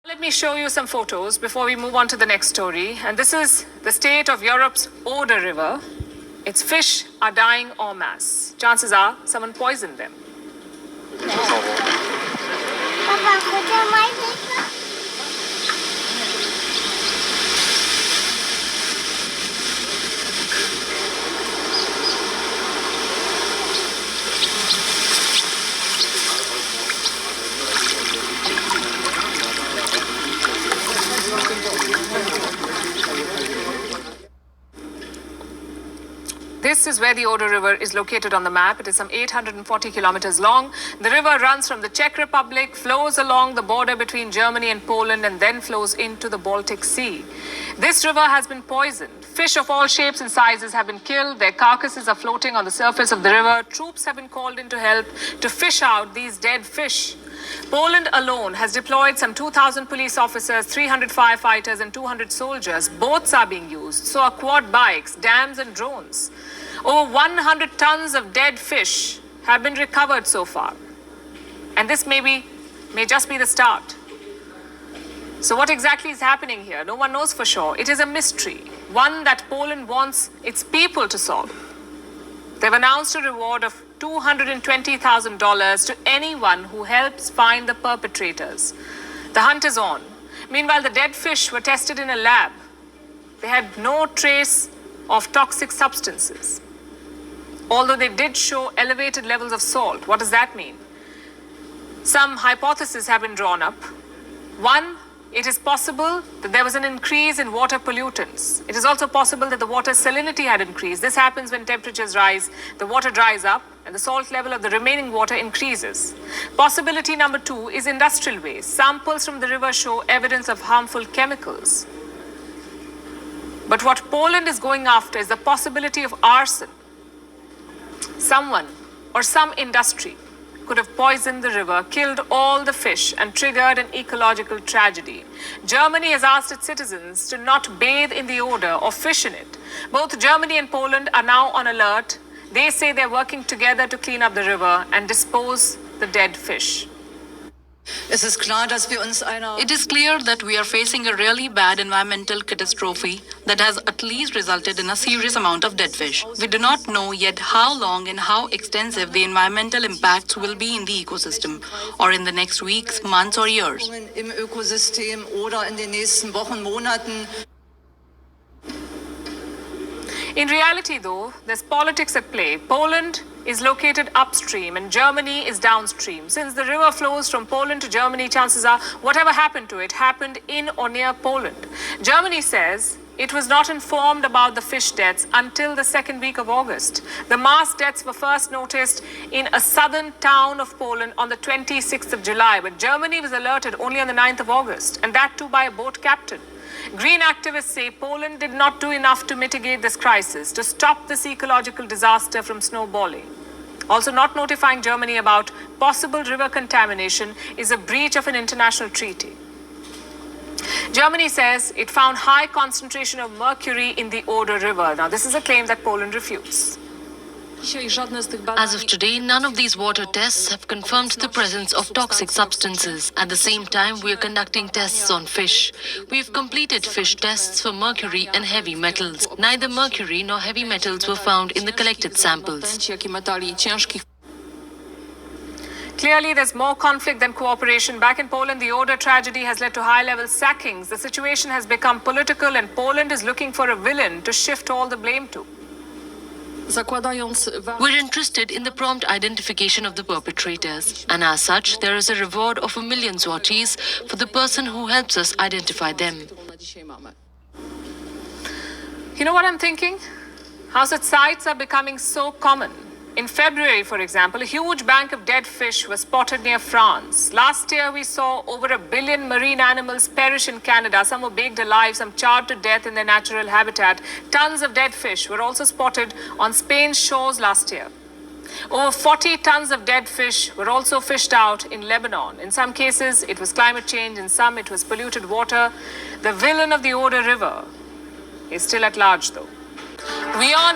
Let me show you some photos before we move on to the next story. And this is the state of Europe's Oder River. Its fish are dying en masse. Chances are someone poisoned them. Papa, could you my paper? This is where the Oder River is located on the map. It is some 840 kilometers long. The river runs from the Czech Republic, flows along the border between Germany and Poland, and then flows into the Baltic Sea. This river has been poisoned. Fish of all shapes and sizes have been killed. Their carcasses are floating on the surface of the river. Troops have been called in to help to fish out these dead fish. Poland alone has deployed some 2,000 police officers, 300 firefighters, and 200 soldiers. Boats are being used, so are quad bikes, dams, and drones. Over 100 tons of dead fish have been recovered so far. And this may just be the start. So what exactly is happening here? No one knows for sure. It is a mystery, one that Poland wants its people to solve. They've announced a reward of $220,000 to anyone who helps find the perpetrators. The hunt is on. Meanwhile, the dead fish were tested in a lab. They had no trace of toxic substances, although they did show elevated levels of salt. What does that mean? Some hypotheses have been drawn up. One, it is possible that there was an increase in water pollutants. It is also possible that the water salinity had increased. This happens when temperatures rise, the water dries up, and the salt level of the remaining water increases. Possibility number two is industrial waste. Samples from the river show evidence of harmful chemicals. But what Poland is going after is the possibility of arson. Someone or some industry could have poisoned the river, killed all the fish, and triggered an ecological tragedy. Germany has asked its citizens to not bathe in the Oder or fish in it. Both Germany and Poland are now on alert. They say they're working together to clean up the river and dispose the dead fish. It is clear that we are facing a really bad environmental catastrophe that has at least resulted in a serious amount of dead fish. We do not know yet how long and how extensive the environmental impacts will be in the ecosystem, or in the next weeks, months, or years. Im Ökosystem oder in den nächsten Wochen, Monaten. In reality, though, there's politics at play. Poland is located upstream and Germany is downstream. Since the river flows from Poland to Germany, chances are whatever happened to it happened in or near Poland. Germany says it was not informed about the fish deaths until the second week of August. The mass deaths were first noticed in a southern town of Poland on the 26th of July, but Germany was alerted only on the 9th of August, and that too by a boat captain. Green activists say Poland did not do enough to mitigate this crisis, to stop this ecological disaster from snowballing. Also, not notifying Germany about possible river contamination is a breach of an international treaty. Germany says it found high concentration of mercury in the Oder River. Now, this is a claim that Poland refutes. As of today, none of these water tests have confirmed the presence of toxic substances. At the same time, we are conducting tests on fish. We have completed fish tests for mercury and heavy metals. Neither mercury nor heavy metals were found in the collected samples. Clearly, there's more conflict than cooperation. Back in Poland, the Oder tragedy has led to high-level sackings. The situation has become political, and Poland is looking for a villain to shift all the blame to. We're interested in the prompt identification of the perpetrators, and as such, there is a reward of 1 million zlotys for the person who helps us identify them. You know what I'm thinking? How such sites are becoming so common. In February, for example, a huge bank of dead fish was spotted near France. Last year, we saw over 1 billion marine animals perish in Canada. Some were baked alive, some charred to death in their natural habitat. Tons of dead fish were also spotted on Spain's shores last year. Over 40 tons of dead fish were also fished out in Lebanon. In some cases, it was climate change. In some, it was polluted water. The villain of the Oder River is still at large, though. WION is